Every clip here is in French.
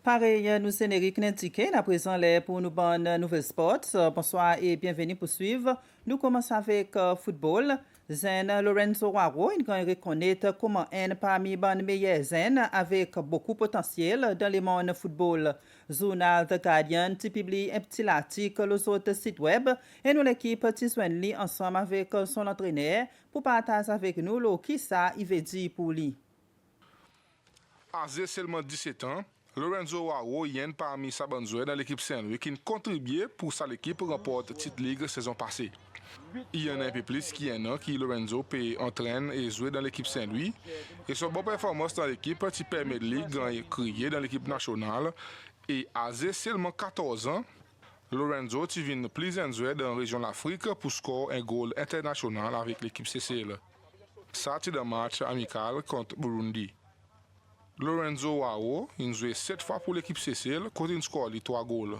Pareil, nous c'est Eric Nentiquet, à présent les pour nous bonnes nouvelles sports. Bonsoir et bienvenue pour suivre. Nous commençons avec football. Zen Lorenzo Waro, il reconnaît comment un parmi les meilleurs zen avec beaucoup de potentiel dans le monde football. Journal The Guardian publie un petit article sur le site web et nous l'équipe Tiswenli ensemble avec son entraîneur pour partager avec nous ce qui ça il veut dire pour lui. Âgé seulement 17 ans, Lorenzo Waro y est parmi sa bonne joueur dans l'équipe Saint-Louis qui contribué pour sa équipe remporter titre Ligue saison passée. Il y en a un peu plus qui un an qui Lorenzo peut entraîne et jouer dans l'équipe Saint-Louis et son bonne performance dans l'équipe qui permet de lui gagner crier dans l'équipe nationale et âgé seulement 14 ans, Lorenzo vient plus un joueur dans la région de l'Afrique pour scorer un goal international avec l'équipe CCL. Ça c'est un match amical contre Burundi. Lorenzo Waro a joué 7 fois pour l'équipe CCL, quand il score 3 goals.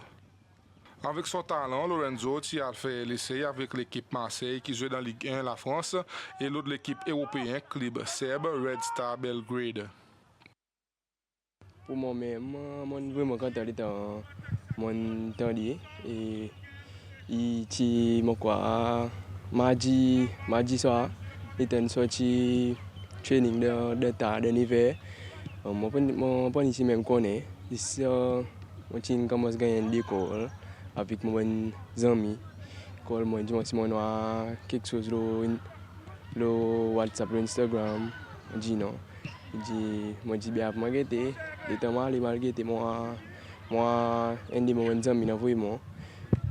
Avec son talent, Lorenzo a fait l'essai avec l'équipe Marseille qui joue dans Ligue 1 la France et l'autre l'équipe européenne, club Serbe Red Star Belgrade. Pour moi-même, je suis vraiment content dans mon temps lié et mardi soir, j'étais sorti training de l'hiver. Je pense ici même connaît. Ici, je commence à gagner l'école avec mes amis. Quand moi dis quelque chose le WhatsApp, le Instagram, je dis non. Je dis bien moi guetter, de temps mal guetter moi un des moments amis na vraiment.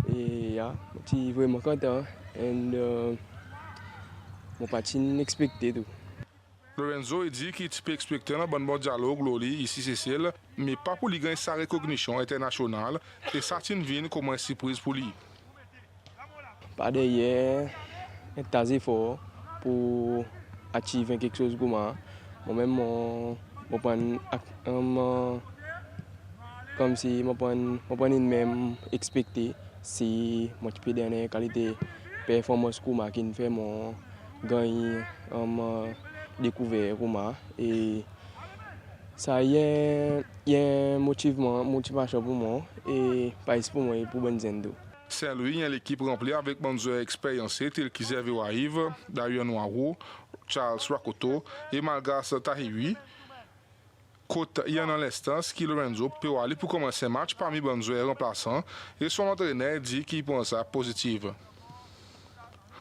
Et je suis vraiment content et mon pas inexpecté tout. Lorenzo dit qu'il peut expecter un bon dialogue ici Cécile, mais pas pour lui gagner sa recognition internationale et ça vient comme une surprise pour lui. Pas d'ailleurs, c'est assez fort pour achieve quelque chose comme moi. Moi-même, comme si je ne même expecté si je peux donner une qualité performance comme qui fait mon gagner découvert comme et ça y a une motivation pour moi et pas pour moi pour bonne zendo. Saint-Louis est l'équipe remplie avec des joueurs expérimentés tels que Xavier Waive, Darian Noiro, Charles Rakoto et Malgas Tahiwi. Côte il y en a l'instance qui Lorenzo peut aller pour commencer un match parmi les joueurs remplaçants et son entraîneur dit qu'il pense à positive.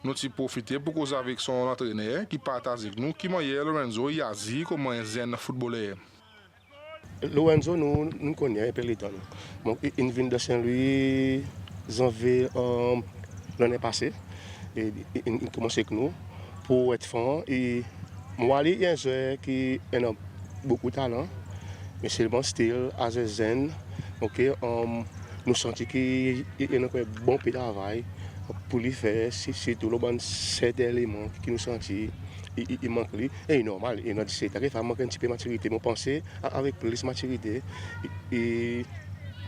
Nous avons profité pour causer avec son entraîneur qui partage avec nous qui moyen Lorenzo y a dit comme un zen footballeur. Lorenzo nous connaît un peu les temps. Il vient de Saint-Louis janvier l'année passée et il commence avec nous pour être franc et moi il y a un joueur qui a beaucoup de talent mais seulement style as a zen. OK, nous sentons qu'il y a un bon travail pour lui faire c'est tout le bon cet élément qui nous sentit il manque lui et normal il a 17 ans il faut manquer un petit peu de maturité mon pensée avec plus de maturité et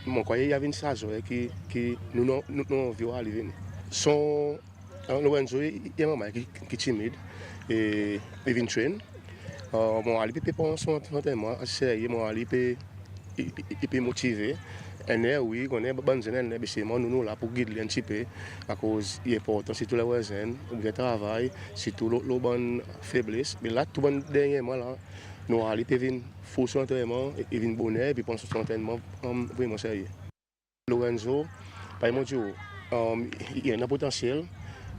mon croyais il y avait une sage qui nous vu arriver son Lorenzo il est maman qui est timide et il vient train mon ali peut pas son entraînement sérieux mon ali peut motiver. Et oui, on est bon jeune, mais c'est moi nous là pour guider un petit peu à cause il est important c'est tout le voisin, le travail, c'est tout le bonne faiblesse. Mais là tout bon dernièrement là, nous allons venir faux entraînement et venir bonheur puis penser son entraînement vraiment sérieux. Lorenzo, par mon Dieu, il y a un potentiel,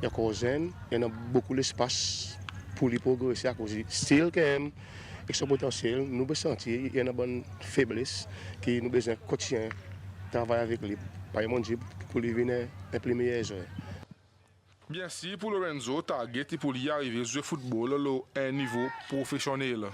il y a jeune, il y a beaucoup d'espace pour lui progresser à cause style quand même. Avec son potentiel, nous pouvons sentir qu'il y a une bonne faiblesse qui nous besoin quotidien travailler avec lui. Par mon Dieu, pour lui venir imprimer les joueurs. Bien sûr, pour Lorenzo, target pour lui arriver à jouer football à un niveau professionnel.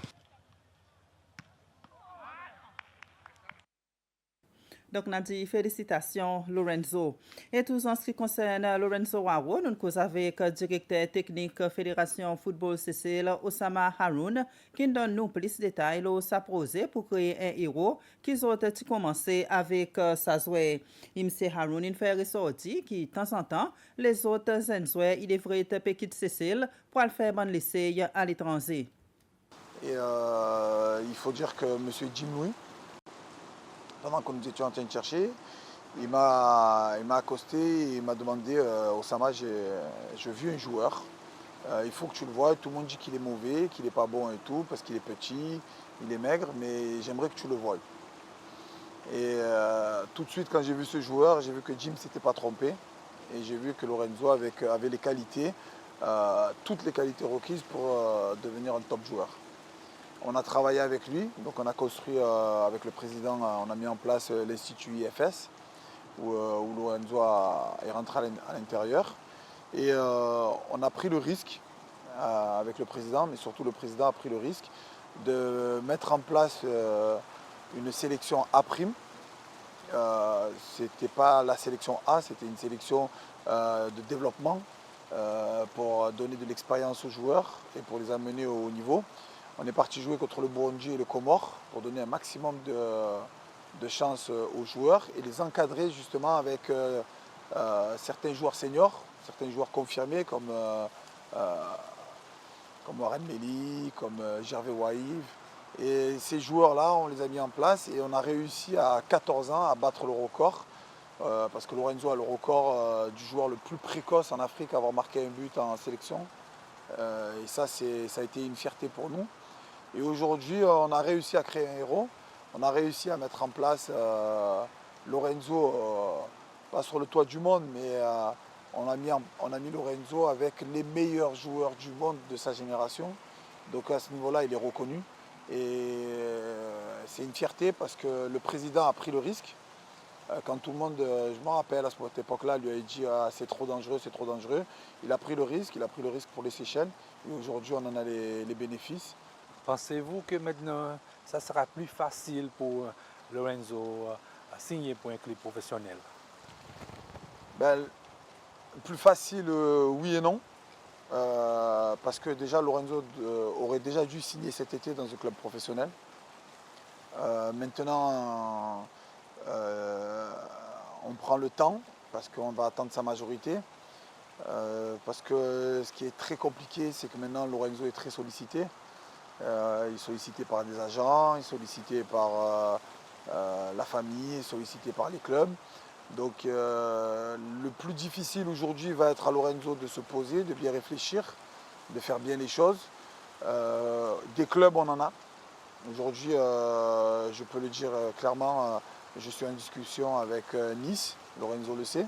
Donc, on a dit félicitations, Lorenzo. Et tout en ce qui concerne Lorenzo Waro, nous causons avec le directeur technique Fédération Football Cécile, Osama Haroun, qui donne nous plus de détails sur sa projet pour créer un héros qui a commencé avec sa joueur. M. Haroun, il fait ressortir qui, de temps en temps, les autres joueurs, ils devraient être petite Cécile pour le faire bon lycée à l'étranger. Et il faut dire que M. Jim Louis, pendant que nous étions en train de chercher, il m'a accosté et il m'a demandé Osama, je vu un joueur, il faut que tu le vois. Tout le monde dit qu'il est mauvais, qu'il n'est pas bon et tout, parce qu'il est petit, il est maigre, mais j'aimerais que tu le voies. Et tout de suite, quand j'ai vu ce joueur, j'ai vu que Jim ne s'était pas trompé. Et j'ai vu que Lorenzo avait les qualités, toutes les qualités requises pour devenir un top joueur. On a travaillé avec lui, donc on a construit avec le président, on a mis en place l'Institut IFS, où Lorenzo est rentré à l'intérieur. Et on a pris le risque avec le président, mais surtout le président a pris le risque de mettre en place une sélection A'. C'était pas la sélection A, c'était une sélection de développement pour donner de l'expérience aux joueurs et pour les amener au haut niveau. On est parti jouer contre le Burundi et le Comore pour donner un maximum de chance aux joueurs et les encadrer justement avec certains joueurs seniors, certains joueurs confirmés comme Warren Meli, comme Gervais Waïv. Et ces joueurs-là, on les a mis en place et on a réussi à 14 ans à battre le record. Parce que Lorenzo a le record du joueur le plus précoce en Afrique à avoir marqué un but en sélection. Et ça a été une fierté pour nous. Et aujourd'hui, on a réussi à créer un héros. On a réussi à mettre en place Lorenzo, pas sur le toit du monde, mais on a mis Lorenzo avec les meilleurs joueurs du monde de sa génération. Donc à ce niveau-là, il est reconnu. Et c'est une fierté parce que le président a pris le risque. Quand tout le monde, je me rappelle à cette époque-là, lui a dit c'est trop dangereux, c'est trop dangereux. Il a pris le risque pour les Seychelles. Et aujourd'hui, on en a les bénéfices. Pensez-vous que maintenant, ça sera plus facile pour Lorenzo signer pour un club professionnel? Plus facile, oui et non. Parce que déjà, Lorenzo aurait déjà dû signer cet été dans un club professionnel. Maintenant, on prend le temps parce qu'on va attendre sa majorité. Parce que ce qui est très compliqué, c'est que maintenant Lorenzo est très sollicité. Il est sollicité par des agents, il est sollicité par la famille, il est sollicité par les clubs. Donc le plus difficile aujourd'hui va être à Lorenzo de se poser, de bien réfléchir, de faire bien les choses. Des clubs, on en a. Aujourd'hui, je peux le dire clairement, je suis en discussion avec Nice, Lorenzo le sait.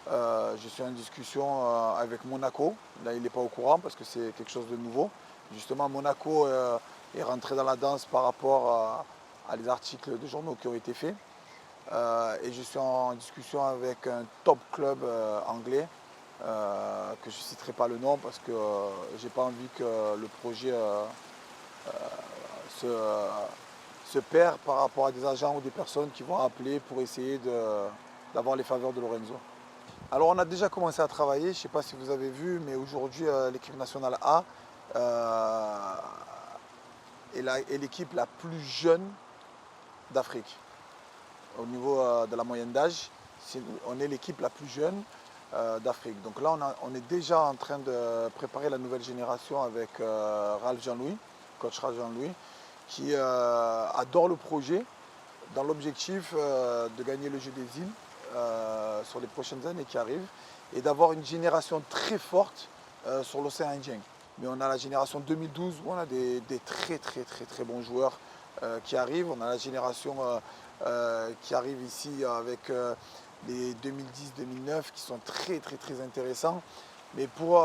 Je suis en discussion avec Monaco. Là, il n'est pas au courant parce que c'est quelque chose de nouveau. Justement, Monaco est rentré dans la danse par rapport à les articles de journaux qui ont été faits. Et je suis en discussion avec un top club anglais, que je ne citerai pas le nom parce que je n'ai pas envie que le projet se perd par rapport à des agents ou des personnes qui vont appeler pour essayer d'avoir les faveurs de Lorenzo. Alors on a déjà commencé à travailler, je ne sais pas si vous avez vu, mais aujourd'hui l'équipe nationale A est l'équipe la plus jeune d'Afrique. Au niveau de la moyenne d'âge, on est l'équipe la plus jeune d'Afrique. Donc là, on est déjà en train de préparer la nouvelle génération avec Ralph Jean-Louis, coach Ralph Jean-Louis, qui adore le projet dans l'objectif de gagner le jeu des îles sur les prochaines années qui arrivent et d'avoir une génération très forte sur l'océan Indien. Mais on a la génération 2012 où on a des très bons joueurs qui arrivent. On a la génération qui arrive ici avec les 2010-2009 qui sont très intéressants. Mais pour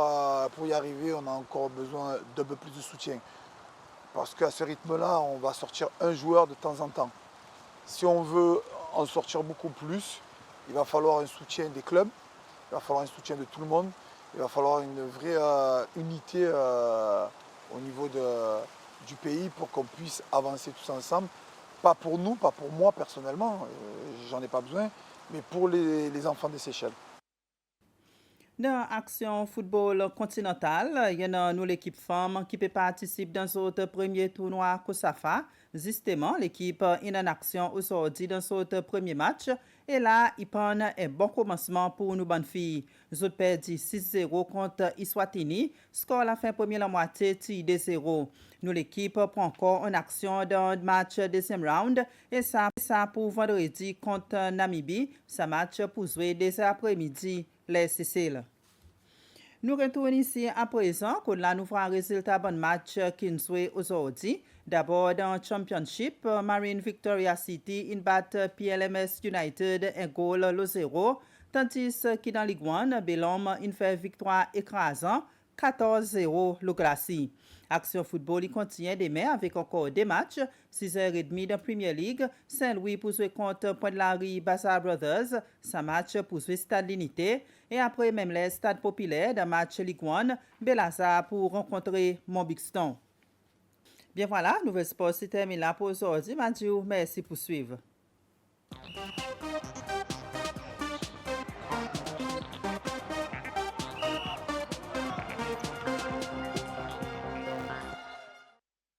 y arriver, on a encore besoin d'un peu plus de soutien. Parce qu'à ce rythme-là, on va sortir un joueur de temps en temps. Si on veut en sortir beaucoup plus, il va falloir un soutien des clubs, il va falloir un soutien de tout le monde, il va falloir une vraie unité au niveau du pays pour qu'on puisse avancer tous ensemble Pas pour nous, pas pour moi personnellement, j'en ai pas besoin, mais pour les enfants des Seychelles. Dans l'action football continental, il y a nous l'équipe femme qui peut participer dans ce premier tournoi COSAFA. Justement, l'équipe est en action aujourd'hui dans ce premier match. Et là, il prend un bon commencement pour nous bonnes filles. Ils ont perdu 6-0 contre Iswatini. Score à la fin première la moitié, 2-0. Nous l'équipe prend encore en action dans le match deuxième round. Et ça pour vendredi contre Namibie. Ce match pour jouer dès après-midi. Les Seychelles. Nous retournons ici à présent, que là nous ferons un résultat bon match qui nous jouait aujourd'hui. D'abord dans le Championship, Marine Victoria City in bat PLMS United un goal au 0, tandis que dans Ligue 1, Belhomme in fait victoire écrasante 14-0 le Glacis. Action football il continue demain avec encore des matchs. 6h30 dans Premier League. Saint-Louis pour jouer contre Pointe-Larry Bassar Brothers. Ça match pour jouer Stade l'Unité. Et après même les Stades populaires dans match Ligue 1. Belazar pour rencontrer Montbixton. Bien voilà, Nouvelle Sport c'est terminé là pour aujourd'hui. Merci pour suivre.